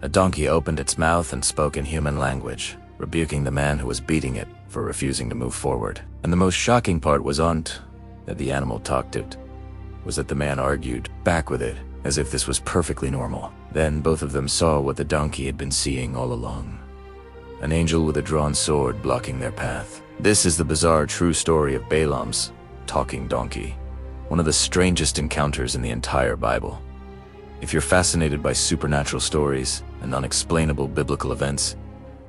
A donkey opened its mouth and spoke in human language, rebuking the man who was beating it for refusing to move forward. And the most shocking part wasn't that the animal talked it, was that the man argued back with it, as if this was perfectly normal. Then both of them saw what the donkey had been seeing all along. An angel with a drawn sword blocking their path. This is the bizarre true story of Balaam's talking donkey, one of the strangest encounters in the entire Bible. If you're fascinated by supernatural stories and unexplainable biblical events,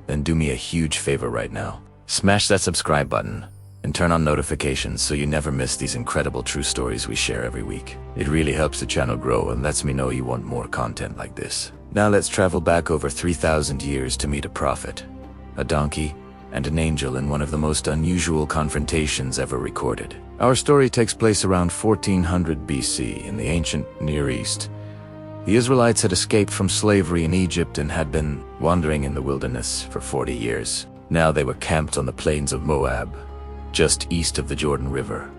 then do me a huge favor right now. Smash that subscribe button and turn on notifications so you never miss these incredible true stories we share every week. It really helps the channel grow and lets me know you want more content like this. Now let's travel back over 3,000 years to meet a prophet, a donkey, and an angel in one of the most unusual confrontations ever recorded. Our story takes place around 1400 BC in the ancient Near East. The Israelites had escaped from slavery in Egypt and had been wandering in the wilderness for 40 years. Now they were camped on the plains of Moab, just east of the Jordan River,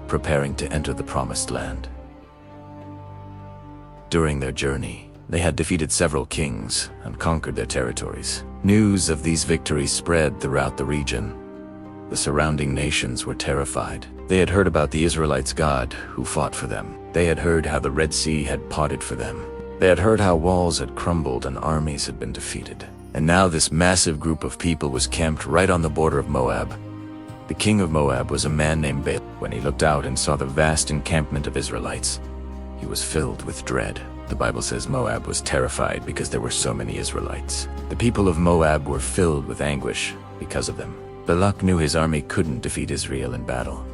preparing to enter the Promised Land. During their journey, they had defeated several kings and conquered their territories. News of these victories spread throughout the region. The surrounding nations were terrified. They had heard about the Israelites' God who fought for them. They had heard how the Red Sea had parted for them. They had heard how walls had crumbled and armies had been defeated. And now this massive group of people was camped right on the border of Moab. The king of Moab was a man named Balaam. When he looked out and saw the vast encampment of Israelites, he was filled with dread. The Bible says Moab was terrified because there were so many Israelites. The people of Moab were filled with anguish because of them. Balak knew his army couldn't defeat Israel in battle.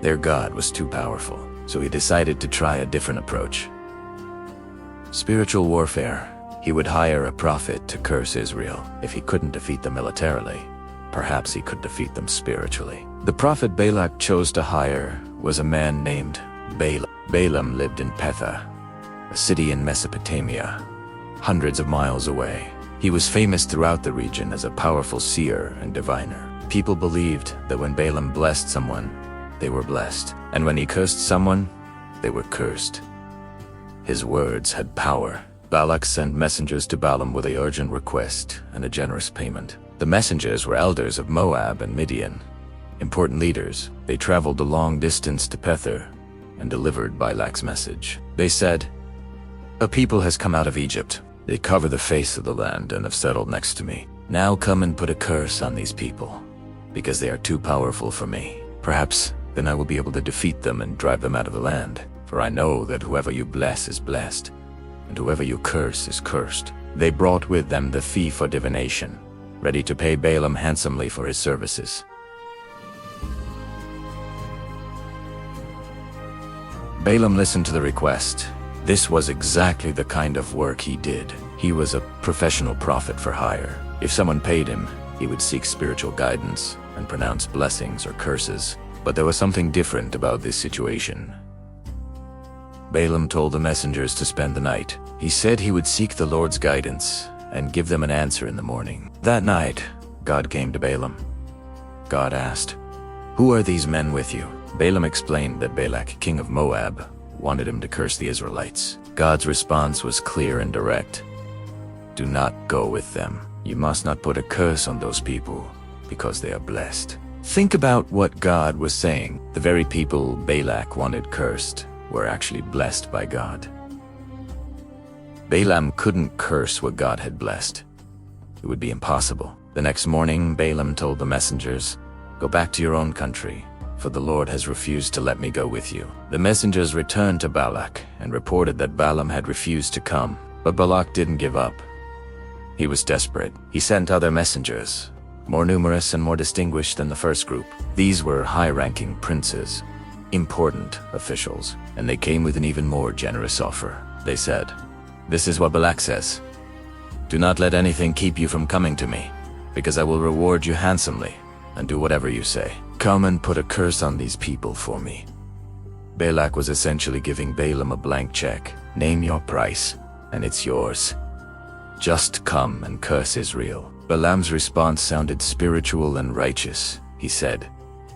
Their God was too powerful, so he decided to try a different approach. Spiritual warfare. He would hire a prophet to curse Israel. If he couldn't defeat them militarily, perhaps he could defeat them spiritually. The prophet Balak chose to hire was a man named Balaam. Balaam lived in Petha, a city in Mesopotamia, hundreds of miles away. He was famous throughout the region as a powerful seer and diviner. People believed that when Balaam blessed someone, they were blessed, and when he cursed someone, they were cursed. His words had power. Balak sent messengers to Balaam with an urgent request and a generous payment. The messengers were elders of Moab and Midian, important leaders. They traveled a long distance to Pether and delivered Balak's message. They said, "A people has come out of Egypt. They cover the face of the land and have settled next to me. Now come and put a curse on these people, because they are too powerful for me. Perhaps then I will be able to defeat them and drive them out of the land. For I know that whoever you bless is blessed, and whoever you curse is cursed." They brought with them the fee for divination, ready to pay Balaam handsomely for his services. Balaam listened to the request. This was exactly the kind of work he did. He was a professional prophet for hire. If someone paid him, he would seek spiritual guidance and pronounce blessings or curses. But there was something different about this situation. Balaam told the messengers to spend the night. He said he would seek the Lord's guidance and give them an answer in the morning. That night, God came to Balaam. God asked, "Who are these men with you?" Balaam explained that Balak, king of Moab, wanted him to curse the Israelites. God's response was clear and direct. "Do not go with them. You must not put a curse on those people, because they are blessed." Think about what God was saying. The very people Balak wanted cursed were actually blessed by God. Balaam couldn't curse what God had blessed. It would be impossible. The next morning, Balaam told the messengers, "Go back to your own country, for the Lord has refused to let me go with you." The messengers returned to Balak and reported that Balaam had refused to come. But Balak didn't give up. He was desperate. He sent other messengers, more numerous and more distinguished than the first group. These were high-ranking princes, important officials, and they came with an even more generous offer. They said, "This is what Balak says. Do not let anything keep you from coming to me, because I will reward you handsomely and do whatever you say. Come and put a curse on these people for me." Balak was essentially giving Balaam a blank check. Name your price, and it's yours. Just come and curse Israel. Balaam's response sounded spiritual and righteous. He said,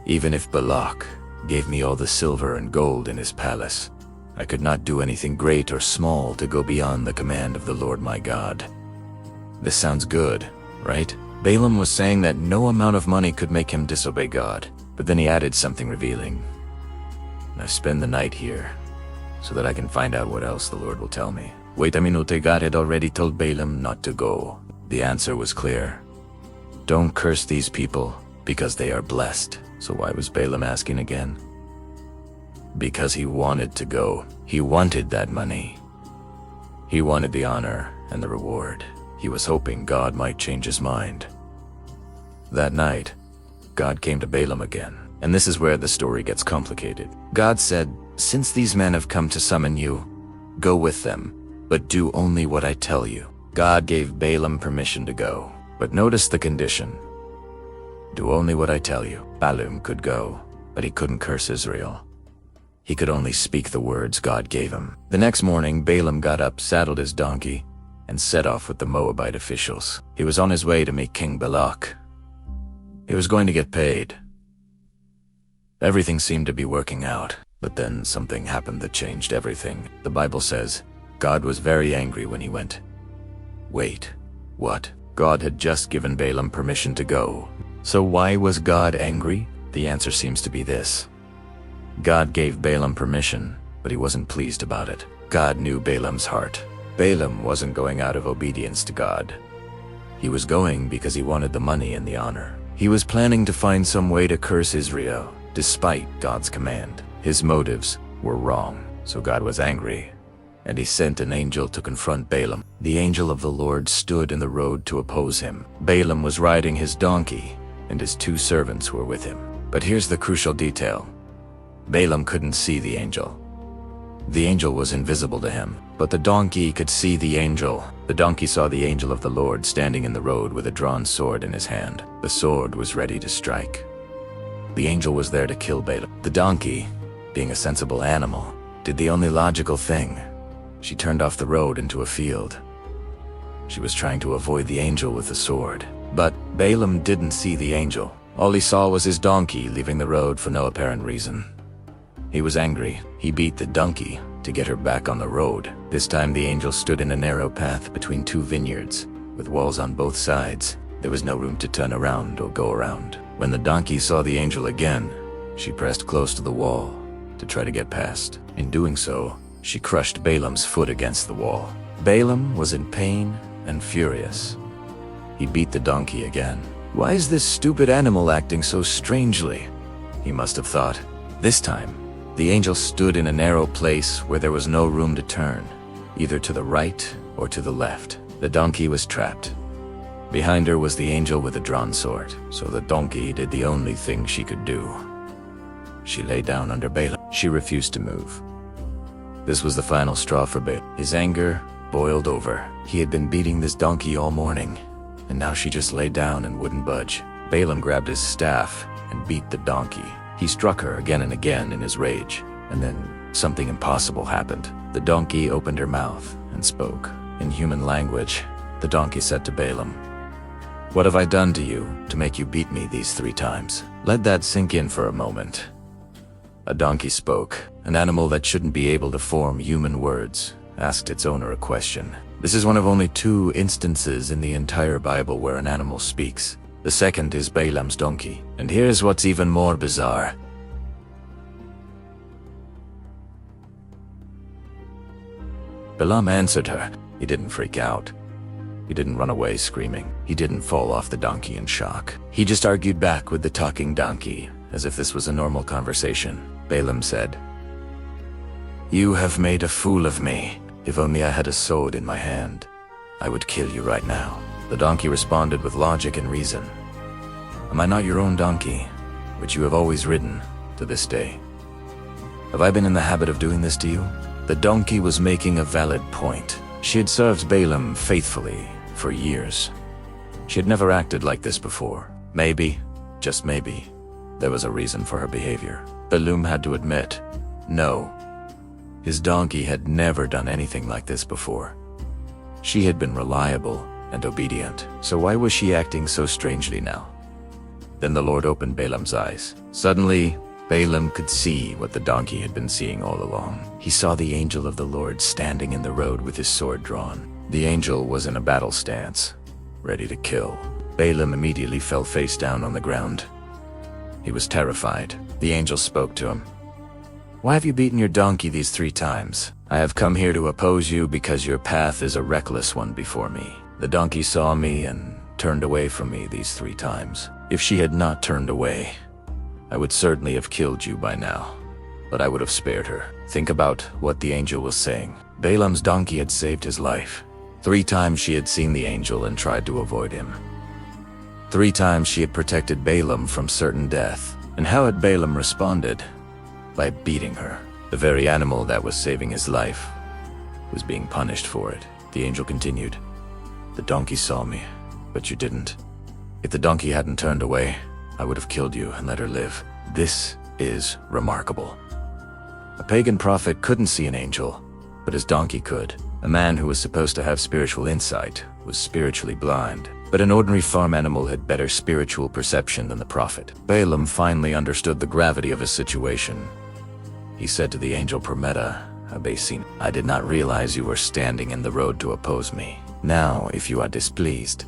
"Even if Balak gave me all the silver and gold in his palace, I could not do anything great or small to go beyond the command of the Lord my God." This sounds good, right? Balaam was saying that no amount of money could make him disobey God, but then he added something revealing. Now spend the night here, so that I can find out what else the Lord will tell me. Wait a minute, God had already told Balaam not to go. The answer was clear. Don't curse these people, because they are blessed. So why was Balaam asking again? Because he wanted to go. He wanted that money. He wanted the honor and the reward. He was hoping God might change his mind. That night, God came to Balaam again. And this is where the story gets complicated. God said, "Since these men have come to summon you, go with them, but do only what I tell you." God gave Balaam permission to go, but notice the condition. Do only what I tell you. Balaam could go, but he couldn't curse Israel. He could only speak the words God gave him. The next morning, Balaam got up, saddled his donkey, and set off with the Moabite officials. He was on his way to meet King Balak. He was going to get paid. Everything seemed to be working out, but then something happened that changed everything. The Bible says, God was very angry when he went. Wait, what? God had just given Balaam permission to go. So why was God angry? The answer seems to be this. God gave Balaam permission, but he wasn't pleased about it. God knew Balaam's heart. Balaam wasn't going out of obedience to God. He was going because he wanted the money and the honor. He was planning to find some way to curse Israel, despite God's command. His motives were wrong, so God was angry, and he sent an angel to confront Balaam. The angel of the Lord stood in the road to oppose him. Balaam was riding his donkey, and his 2 servants were with him. But here's the crucial detail. Balaam couldn't see the angel. The angel was invisible to him, but the donkey could see the angel. The donkey saw the angel of the Lord standing in the road with a drawn sword in his hand. The sword was ready to strike. The angel was there to kill Balaam. The donkey, being a sensible animal, did the only logical thing. She turned off the road into a field. She was trying to avoid the angel with the sword. But Balaam didn't see the angel. All he saw was his donkey leaving the road for no apparent reason. He was angry. He beat the donkey to get her back on the road. This time the angel stood in a narrow path between 2 vineyards, with walls on both sides. There was no room to turn around or go around. When the donkey saw the angel again, she pressed close to the wall to try to get past. In doing so, she crushed Balaam's foot against the wall. Balaam was in pain and furious. He beat the donkey again. Why is this stupid animal acting so strangely? He must have thought. This time, the angel stood in a narrow place where there was no room to turn, either to the right or to the left. The donkey was trapped. Behind her was the angel with a drawn sword, so the donkey did the only thing she could do. She lay down under Balaam. She refused to move. This was the final straw for Balaam. His anger boiled over. He had been beating this donkey all morning, and now she just lay down and wouldn't budge. Balaam grabbed his staff and beat the donkey. He struck her again and again in his rage, and then something impossible happened. The donkey opened her mouth and spoke. In human language, the donkey said to Balaam, "What have I done to you to make you beat me these 3 times?" Let that sink in for a moment. A donkey spoke. An animal that shouldn't be able to form human words asked its owner a question. This is one of only 2 instances in the entire Bible where an animal speaks. The second is Balaam's donkey. And here's what's even more bizarre. Balaam answered her. He didn't freak out. He didn't run away screaming. He didn't fall off the donkey in shock. He just argued back with the talking donkey, as if this was a normal conversation. Balaam said, "You have made a fool of me. If only I had a sword in my hand, I would kill you right now." The donkey responded with logic and reason. "Am I not your own donkey, which you have always ridden to this day? Have I been in the habit of doing this to you?" The donkey was making a valid point. She had served Balaam faithfully for years. She had never acted like this before. Maybe, just maybe, there was a reason for her behavior. Balaam had to admit, no, his donkey had never done anything like this before. She had been reliable and obedient, so why was she acting so strangely now? Then the Lord opened Balaam's eyes. Suddenly, Balaam could see what the donkey had been seeing all along. He saw the angel of the Lord standing in the road with his sword drawn. The angel was in a battle stance, ready to kill. Balaam immediately fell face down on the ground. He was terrified. The angel spoke to him. "Why have you beaten your donkey these 3 times? I have come here to oppose you because your path is a reckless one before me. The donkey saw me and turned away from me these 3 times. If she had not turned away, I would certainly have killed you by now, but I would have spared her." Think about what the angel was saying. Balaam's donkey had saved his life. 3 times she had seen the angel and tried to avoid him. 3 times she had protected Balaam from certain death. And how had Balaam responded? By beating her. The very animal that was saving his life was being punished for it. The angel continued, "The donkey saw me, but you didn't. If the donkey hadn't turned away, I would have killed you and let her live." This is remarkable. A pagan prophet couldn't see an angel, but his donkey could. A man who was supposed to have spiritual insight was spiritually blind. But an ordinary farm animal had better spiritual perception than the prophet. Balaam finally understood the gravity of his situation. He said to the angel Prometa, "Abasin, I did not realize you were standing in the road to oppose me. Now, if you are displeased,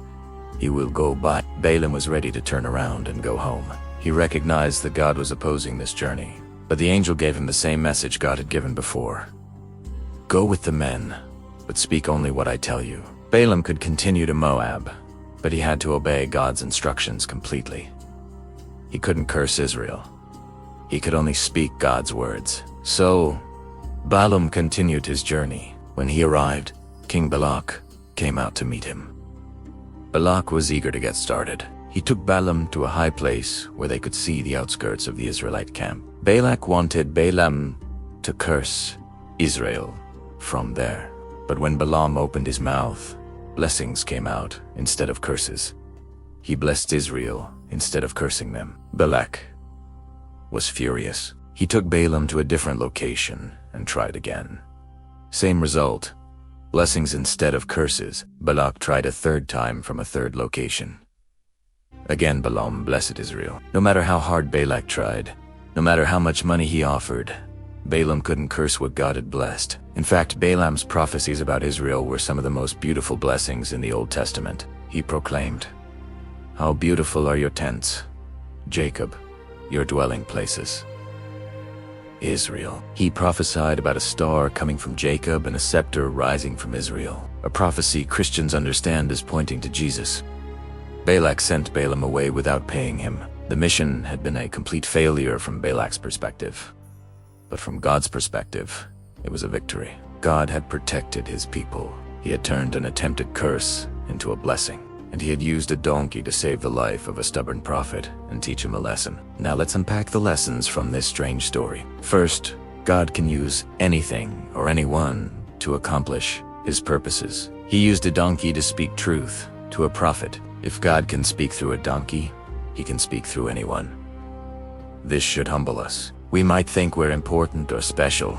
you will go by." Balaam was ready to turn around and go home. He recognized that God was opposing this journey. But the angel gave him the same message God had given before. "Go with the men, but speak only what I tell you." Balaam could continue to Moab, but he had to obey God's instructions completely. He couldn't curse Israel. He could only speak God's words. So, Balaam continued his journey. When he arrived, King Balak came out to meet him. Balak was eager to get started. He took Balaam to a high place where they could see the outskirts of the Israelite camp. Balak wanted Balaam to curse Israel from there. But when Balaam opened his mouth, blessings came out instead of curses. He blessed Israel instead of cursing them. Balak was furious. He took Balaam to a different location and tried again. Same result. Blessings instead of curses. Balak tried a 3rd time from a 3rd location. Again Balaam blessed Israel. No matter how hard Balak tried, no matter how much money he offered, Balaam couldn't curse what God had blessed. In fact, Balaam's prophecies about Israel were some of the most beautiful blessings in the Old Testament. He proclaimed, "How beautiful are your tents, Jacob, your dwelling places." Israel. He prophesied about a star coming from Jacob and a scepter rising from Israel. A prophecy Christians understand as pointing to Jesus. Balak sent Balaam away without paying him. The mission had been a complete failure from Balak's perspective. But from God's perspective, it was a victory. God had protected his people. He had turned an attempted curse into a blessing. And he had used a donkey to save the life of a stubborn prophet and teach him a lesson. Now let's unpack the lessons from this strange story. First, God can use anything or anyone to accomplish his purposes. He used a donkey to speak truth to a prophet. If God can speak through a donkey, he can speak through anyone. This should humble us. We might think we're important or special,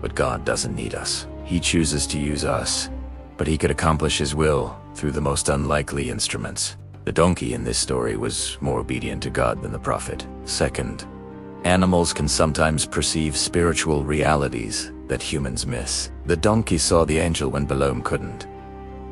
but God doesn't need us. He chooses to use us, but he could accomplish his will through the most unlikely instruments. The donkey in this story was more obedient to God than the prophet. Second, animals can sometimes perceive spiritual realities that humans miss. The donkey saw the angel when Balaam couldn't.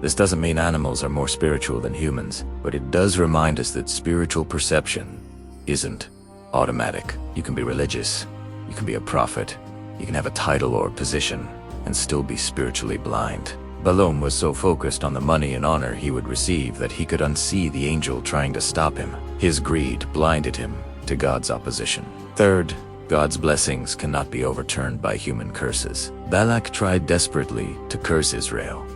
This doesn't mean animals are more spiritual than humans, but it does remind us that spiritual perception isn't automatic. You can be religious, you can be a prophet, you can have a title or position, and still be spiritually blind. Balaam was so focused on the money and honor he would receive that he could unsee the angel trying to stop him. His greed blinded him to God's opposition. Third, God's blessings cannot be overturned by human curses. Balak tried desperately to curse Israel.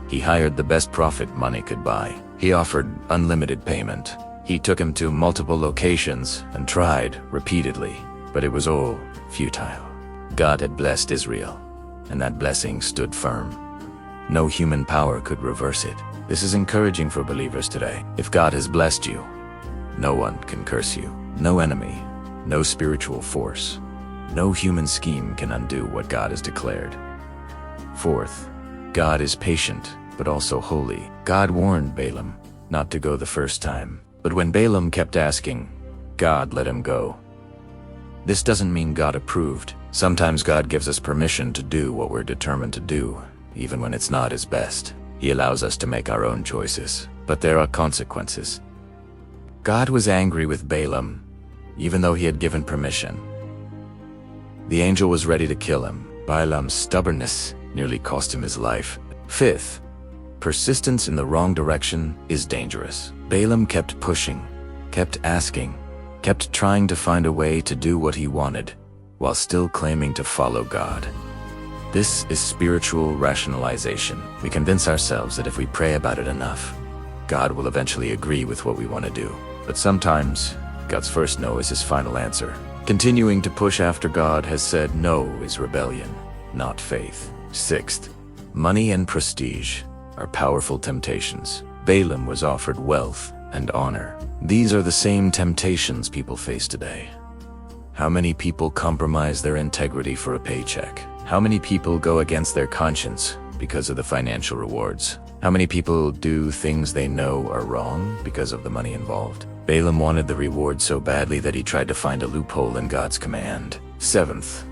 He hired the best prophet money could buy. He offered unlimited payment. He took him to multiple locations and tried repeatedly, but it was all futile. God had blessed Israel, and that blessing stood firm. No human power could reverse it. This is encouraging for believers today. If God has blessed you, no one can curse you. No enemy, no spiritual force, no human scheme can undo what God has declared. Fourth, God is patient, but also holy. God warned Balaam not to go the first time, but when Balaam kept asking, God let him go. This doesn't mean God approved. Sometimes God gives us permission to do what we're determined to do, even when it's not his best. He allows us to make our own choices. but there are consequences. God was angry with Balaam, even though he had given permission. The angel was ready to kill him. Balaam's stubbornness nearly cost him his life. Fifth, persistence in the wrong direction is dangerous. Balaam kept pushing, kept asking, kept trying to find a way to do what he wanted, while still claiming to follow God. This is spiritual rationalization. We convince ourselves that if we pray about it enough, God will eventually agree with what we want to do. But sometimes, God's first no is his final answer. Continuing to push after God has said no is rebellion, not faith. Sixth, money and prestige are powerful temptations. Balaam was offered wealth and honor. These are the same temptations people face today. How many people compromise their integrity for a paycheck? How many people go against their conscience because of the financial rewards? How many people do things they know are wrong because of the money involved? Balaam wanted the reward so badly that he tried to find a loophole in God's command. Seventh,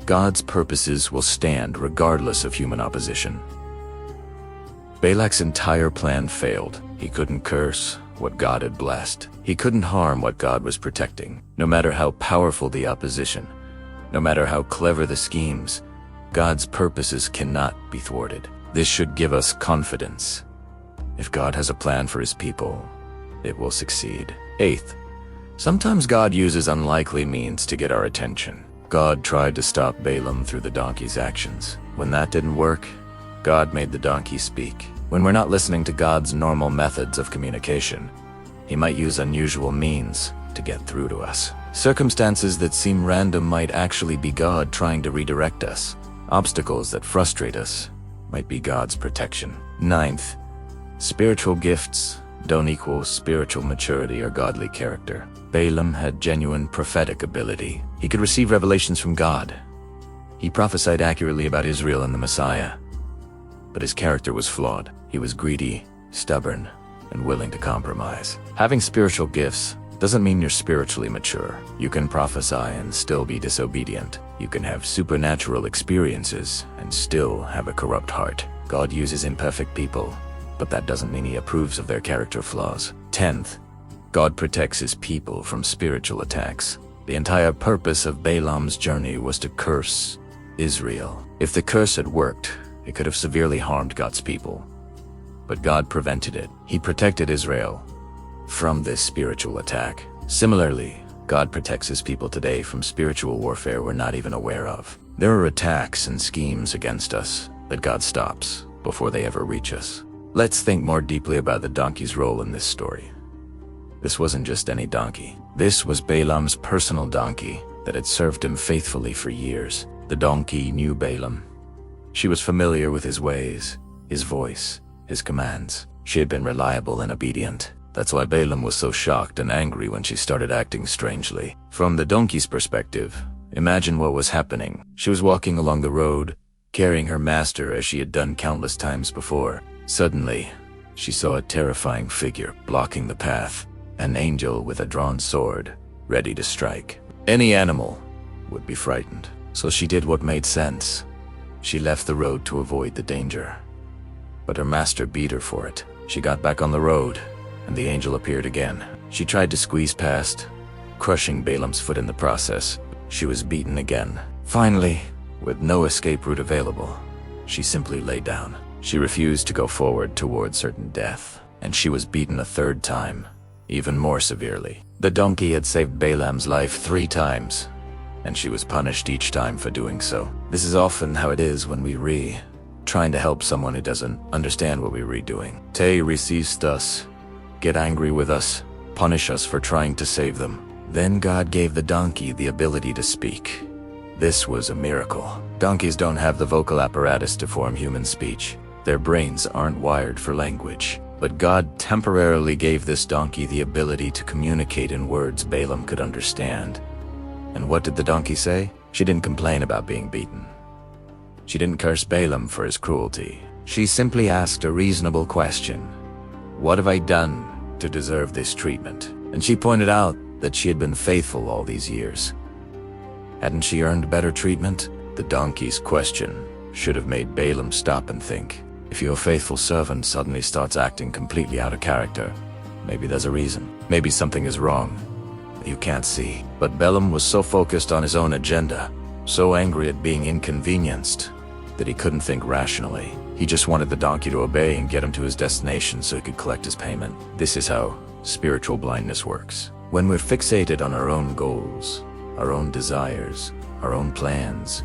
God's purposes will stand regardless of human opposition. Balak's entire plan failed. He couldn't curse what God had blessed. He couldn't harm what God was protecting. No matter how powerful the opposition, no matter how clever the schemes, God's purposes cannot be thwarted. This should give us confidence. If God has a plan for his people, it will succeed. Eighth, sometimes God uses unlikely means to get our attention. God tried to stop Balaam through the donkey's actions. When that didn't work, God made the donkey speak. When we're not listening to God's normal methods of communication, he might use unusual means to get through to us. Circumstances that seem random might actually be God trying to redirect us. Obstacles that frustrate us might be God's protection. Ninth, spiritual gifts don't equal spiritual maturity or godly character. Balaam had genuine prophetic ability. He could receive revelations from God. He prophesied accurately about Israel and the Messiah. But his character was flawed. He was greedy, stubborn, and willing to compromise. Having spiritual gifts doesn't mean you're spiritually mature. You can prophesy and still be disobedient. You can have supernatural experiences and still have a corrupt heart. God uses imperfect people, but that doesn't mean he approves of their character flaws. 10th, God protects his people from spiritual attacks. The entire purpose of Balaam's journey was to curse Israel. If the curse had worked, it could have severely harmed God's people. But God prevented it. He protected Israel from this spiritual attack. Similarly, God protects his people today from spiritual warfare we're not even aware of. There are attacks and schemes against us that God stops before they ever reach us. Let's think more deeply about the donkey's role in this story. This wasn't just any donkey. This was Balaam's personal donkey that had served him faithfully for years. The donkey knew Balaam. She was familiar with his ways, his voice, his commands. She had been reliable and obedient. That's why Balaam was so shocked and angry when she started acting strangely. From the donkey's perspective, imagine what was happening. She was walking along the road, carrying her master as she had done countless times before. Suddenly, she saw a terrifying figure blocking the path, an angel with a drawn sword, ready to strike. Any animal would be frightened, so she did what made sense. She left the road to avoid the danger. But her master beat her for it. She got back on the road, and the angel appeared again. She tried to squeeze past, crushing Balaam's foot in the process. She was beaten again. Finally, with no escape route available, she simply lay down. She refused to go forward toward certain death, and she was beaten a third time, even more severely. The donkey had saved Balaam's life 3 times, and she was punished each time for doing so. This is often how it is when we trying to help someone who doesn't understand what we're doing. They resist us, get angry with us, punish us for trying to save them. Then God gave the donkey the ability to speak. This was a miracle. Donkeys don't have the vocal apparatus to form human speech. Their brains aren't wired for language. But God temporarily gave this donkey the ability to communicate in words Balaam could understand. And what did the donkey say? She didn't complain about being beaten. She didn't curse Balaam for his cruelty. She simply asked a reasonable question. What have I done to deserve this treatment? And she pointed out that she had been faithful all these years. Hadn't she earned better treatment? The donkey's question should have made Balaam stop and think. If your faithful servant suddenly starts acting completely out of character, maybe there's a reason. Maybe something is wrong that you can't see. But Balaam was so focused on his own agenda, so angry at being inconvenienced, that he couldn't think rationally. He just wanted the donkey to obey and get him to his destination so he could collect his payment. This is how spiritual blindness works. When we're fixated on our own goals, our own desires, our own plans,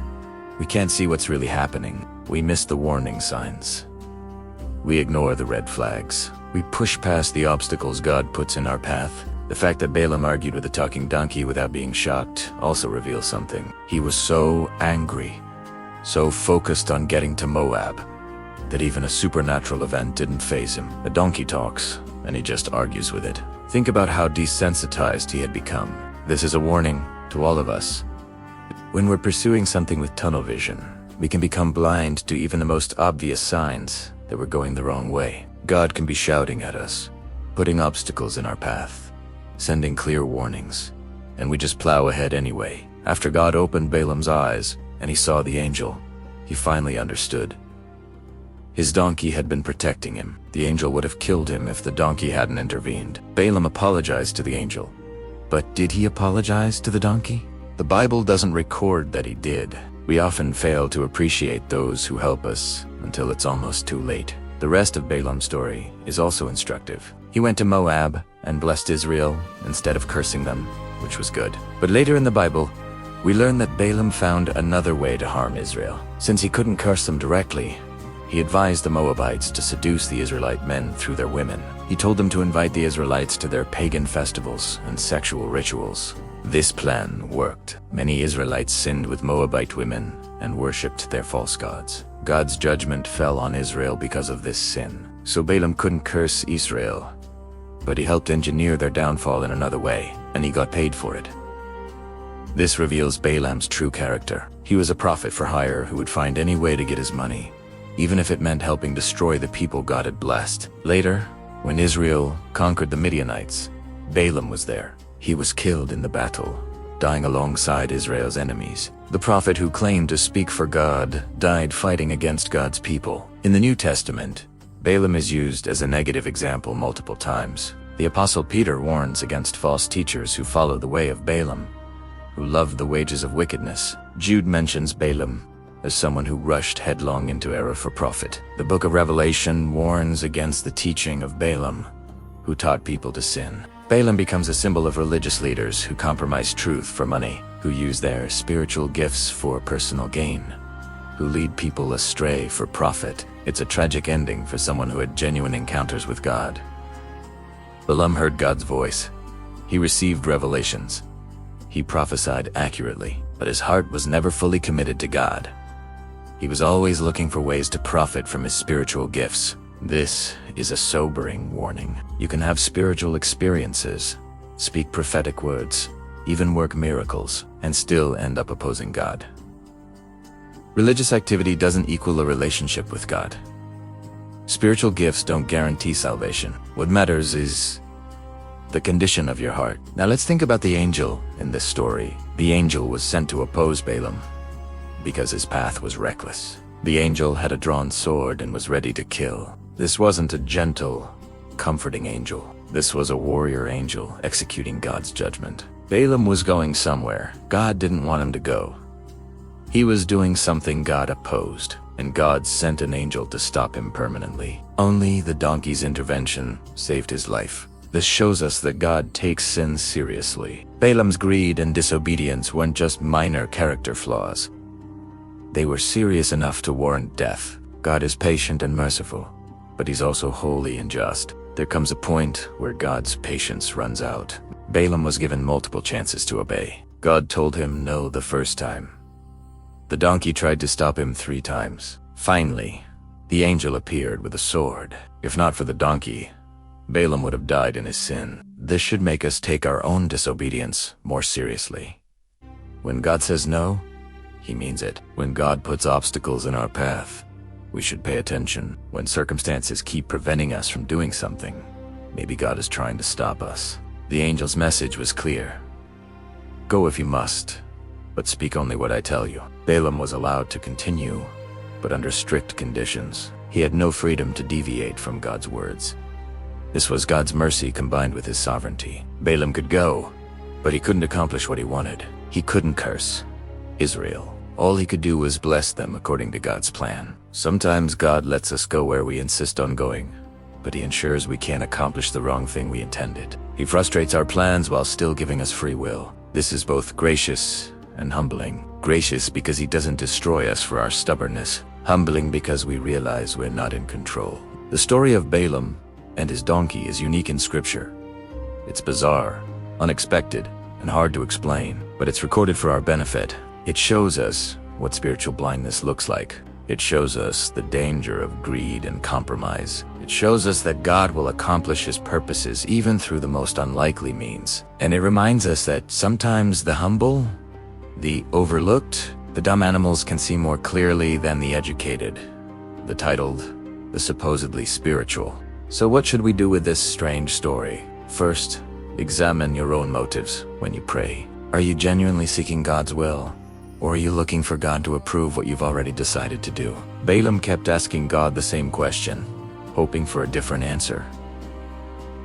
we can't see what's really happening. We miss the warning signs. We ignore the red flags. We push past the obstacles God puts in our path. The fact that Balaam argued with a talking donkey without being shocked also reveals something. He was so angry, so focused on getting to Moab, that even a supernatural event didn't faze him. A donkey talks, and he just argues with it. Think about how desensitized he had become. This is a warning to all of us. When we're pursuing something with tunnel vision, we can become blind to even the most obvious signs that we're going the wrong way. God can be shouting at us, putting obstacles in our path, sending clear warnings, and we just plow ahead anyway. After God opened Balaam's eyes and he saw the angel, he finally understood. His donkey had been protecting him. The angel would have killed him if the donkey hadn't intervened. Balaam apologized to the angel. But did he apologize to the donkey? The Bible doesn't record that he did. We often fail to appreciate those who help us until it's almost too late. The rest of Balaam's story is also instructive. He went to Moab and blessed Israel instead of cursing them, which was good. But later in the Bible, we learn that Balaam found another way to harm Israel. Since he couldn't curse them directly, he advised the Moabites to seduce the Israelite men through their women. He told them to invite the Israelites to their pagan festivals and sexual rituals. This plan worked. Many Israelites sinned with Moabite women and worshipped their false gods. God's judgment fell on Israel because of this sin. So Balaam couldn't curse Israel, but he helped engineer their downfall in another way, and he got paid for it. This reveals Balaam's true character. He was a prophet for hire who would find any way to get his money, even if it meant helping destroy the people God had blessed. Later, when Israel conquered the Midianites, Balaam was there. He was killed in the battle, dying alongside Israel's enemies. The prophet who claimed to speak for God died fighting against God's people. In the New Testament, Balaam is used as a negative example multiple times. The Apostle Peter warns against false teachers who follow the way of Balaam, who love the wages of wickedness. Jude mentions Balaam as someone who rushed headlong into error for profit. The book of Revelation warns against the teaching of Balaam, who taught people to sin. Balaam becomes a symbol of religious leaders who compromise truth for money, who use their spiritual gifts for personal gain, who lead people astray for profit. It's a tragic ending for someone who had genuine encounters with God. Balaam heard God's voice. He received revelations. He prophesied accurately, but his heart was never fully committed to God. He was always looking for ways to profit from his spiritual gifts. This is a sobering warning. You can have spiritual experiences, speak prophetic words, even work miracles, and still end up opposing God. Religious activity doesn't equal a relationship with God. Spiritual gifts don't guarantee salvation. What matters is the condition of your heart. Now let's think about the angel in this story. The angel was sent to oppose Balaam because his path was reckless. The angel had a drawn sword and was ready to kill. This wasn't a gentle, comforting angel. This was a warrior angel executing God's judgment. Balaam was going somewhere God didn't want him to go. He was doing something God opposed, and God sent an angel to stop him permanently. Only the donkey's intervention saved his life. This shows us that God takes sin seriously. Balaam's greed and disobedience weren't just minor character flaws. They were serious enough to warrant death. God is patient and merciful, but he's also holy and just. There comes a point where God's patience runs out. Balaam was given multiple chances to obey. God told him no the first time. The donkey tried to stop him 3 times. Finally, the angel appeared with a sword. If not for the donkey, Balaam would have died in his sin. This should make us take our own disobedience more seriously. When God says no, he means it. When God puts obstacles in our path, we should pay attention. When circumstances keep preventing us from doing something, maybe God is trying to stop us. The angel's message was clear. Go if you must, but speak only what I tell you. Balaam was allowed to continue, but under strict conditions. He had no freedom to deviate from God's words. This was God's mercy combined with his sovereignty. Balaam could go, but he couldn't accomplish what he wanted. He couldn't curse Israel. All he could do was bless them according to God's plan. Sometimes God lets us go where we insist on going, but he ensures we can't accomplish the wrong thing we intended. He frustrates our plans while still giving us free will. This is both gracious and humbling. Gracious because he doesn't destroy us for our stubbornness. Humbling because we realize we're not in control. The story of Balaam and his donkey is unique in Scripture. It's bizarre, unexpected, and hard to explain, but it's recorded for our benefit. It shows us what spiritual blindness looks like. It shows us the danger of greed and compromise. It shows us that God will accomplish his purposes even through the most unlikely means. And it reminds us that sometimes the humble, the overlooked, the dumb animals can see more clearly than the educated, the titled, the supposedly spiritual. So what should we do with this strange story? First, examine your own motives when you pray. Are you genuinely seeking God's will? Or are you looking for God to approve what you've already decided to do? Balaam kept asking God the same question, hoping for a different answer.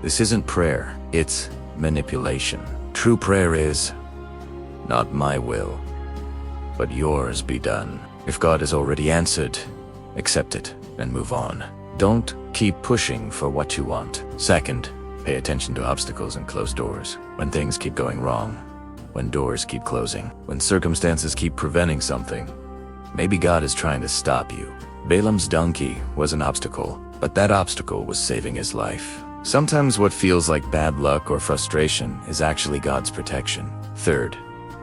This isn't prayer, it's manipulation. True prayer is, not my will, but yours be done. If God has already answered, accept it and move on. Don't keep pushing for what you want. Second, pay attention to obstacles and closed doors. When things keep going wrong, when doors keep closing, when circumstances keep preventing something, maybe God is trying to stop you. Balaam's donkey was an obstacle, but that obstacle was saving his life. Sometimes what feels like bad luck or frustration is actually God's protection. Third,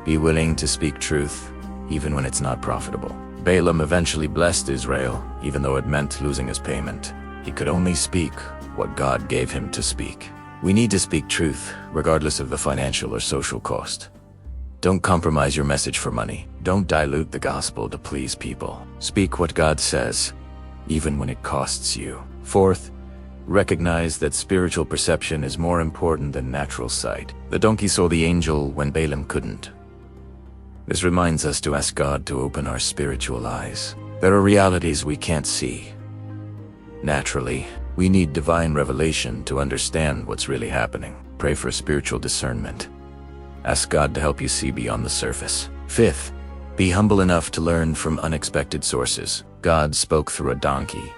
be willing to speak truth, even when it's not profitable. Balaam eventually blessed Israel, even though it meant losing his payment. He could only speak what God gave him to speak. We need to speak truth, regardless of the financial or social cost. Don't compromise your message for money. Don't dilute the gospel to please people. Speak what God says, even when it costs you. Fourth, recognize that spiritual perception is more important than natural sight. The donkey saw the angel when Balaam couldn't. This reminds us to ask God to open our spiritual eyes. There are realities we can't see. Naturally, we need divine revelation to understand what's really happening. Pray for spiritual discernment. Ask God to help you see beyond the surface. Fifth, be humble enough to learn from unexpected sources. God spoke through a donkey.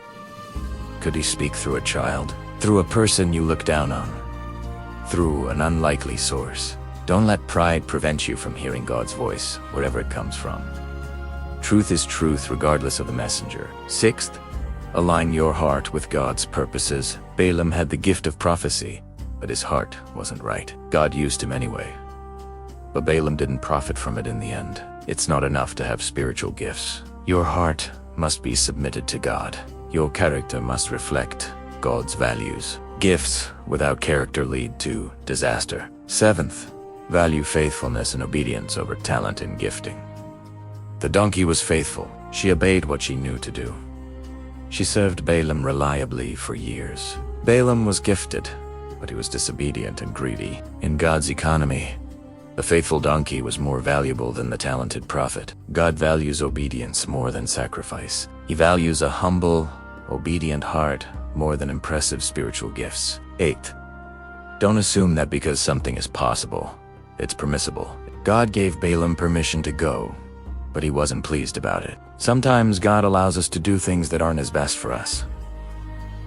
Could he speak through a child? Through a person you look down on? Through an unlikely source? Don't let pride prevent you from hearing God's voice, wherever it comes from. Truth is truth regardless of the messenger. Sixth, align your heart with God's purposes. Balaam had the gift of prophecy, but his heart wasn't right. God used him anyway. But Balaam didn't profit from it in the end. It's not enough to have spiritual gifts. Your heart must be submitted to God. Your character must reflect God's values. Gifts without character lead to disaster. Seventh, value faithfulness and obedience over talent and gifting. The donkey was faithful. She obeyed what she knew to do. She served Balaam reliably for years. Balaam was gifted, but he was disobedient and greedy. In God's economy, the faithful donkey was more valuable than the talented prophet. God values obedience more than sacrifice. He values a humble, obedient heart more than impressive spiritual gifts. Eighth, don't assume that because something is possible, it's permissible. God gave Balaam permission to go, but he wasn't pleased about it. Sometimes God allows us to do things that aren't as best for us.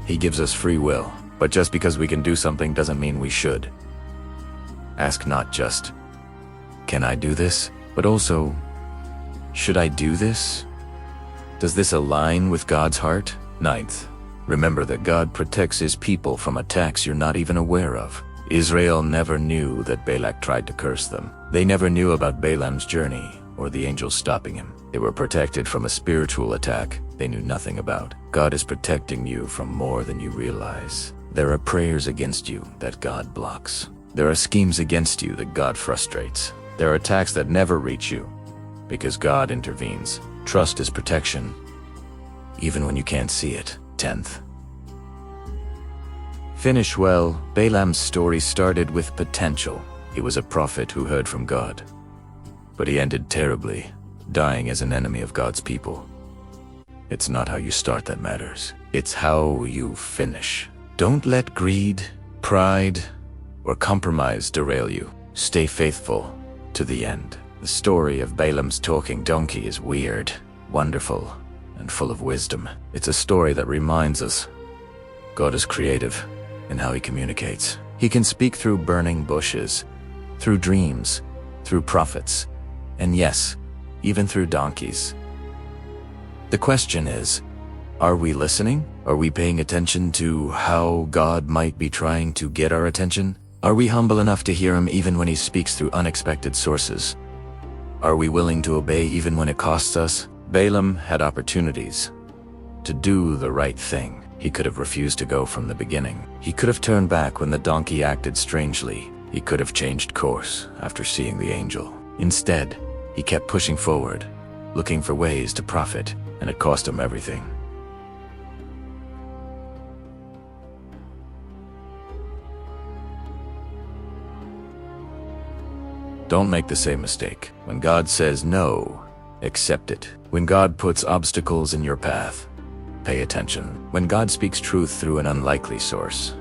He gives us free will, but just because we can do something doesn't mean we should. Ask not just, can I do this? But also, should I do this? Does this align with God's heart? Ninth, remember that God protects his people from attacks you're not even aware of. Israel never knew that Balak tried to curse them. They never knew about Balaam's journey or the angels stopping him. They were protected from a spiritual attack they knew nothing about. God is protecting you from more than you realize. There are prayers against you that God blocks. There are schemes against you that God frustrates. There are attacks that never reach you because God intervenes. Trust his protection, even when you can't see it. 10th, finish well. Balaam's story started with potential. He was a prophet who heard from God, but he ended terribly, dying as an enemy of God's people. It's not how you start that matters. It's how you finish. Don't let greed, pride, or compromise derail you. Stay faithful to the end. The story of Balaam's talking donkey is weird, wonderful, and full of wisdom. It's a story that reminds us God is creative in how he communicates. He can speak through burning bushes, through dreams, through prophets, and yes, even through donkeys. The question is, are we listening? Are we paying attention to how God might be trying to get our attention? Are we humble enough to hear him even when he speaks through unexpected sources? Are we willing to obey even when it costs us? Balaam had opportunities to do the right thing. He could have refused to go from the beginning. He could have turned back when the donkey acted strangely. He could have changed course after seeing the angel. Instead, he kept pushing forward, looking for ways to profit, and it cost him everything. Don't make the same mistake. When God says no, accept it. When God puts obstacles in your path, pay attention. When God speaks truth through an unlikely source,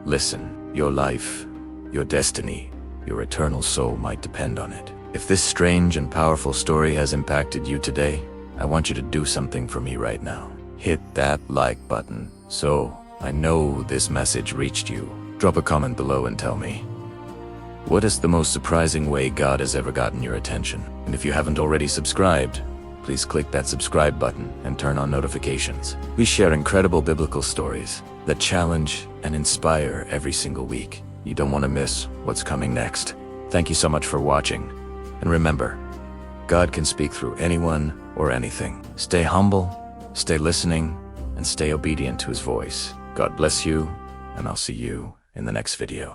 listen. Your life, your destiny, your eternal soul might depend on it. If this strange and powerful story has impacted you today, I want you to do something for me right now. Hit that like button so I know this message reached you. Drop a comment below and tell me, what is the most surprising way God has ever gotten your attention? And if you haven't already subscribed, please click that subscribe button and turn on notifications. We share incredible biblical stories that challenge and inspire every single week. You don't want to miss what's coming next. Thank you so much for watching. And remember, God can speak through anyone or anything. Stay humble, stay listening, and stay obedient to his voice. God bless you, and I'll see you in the next video.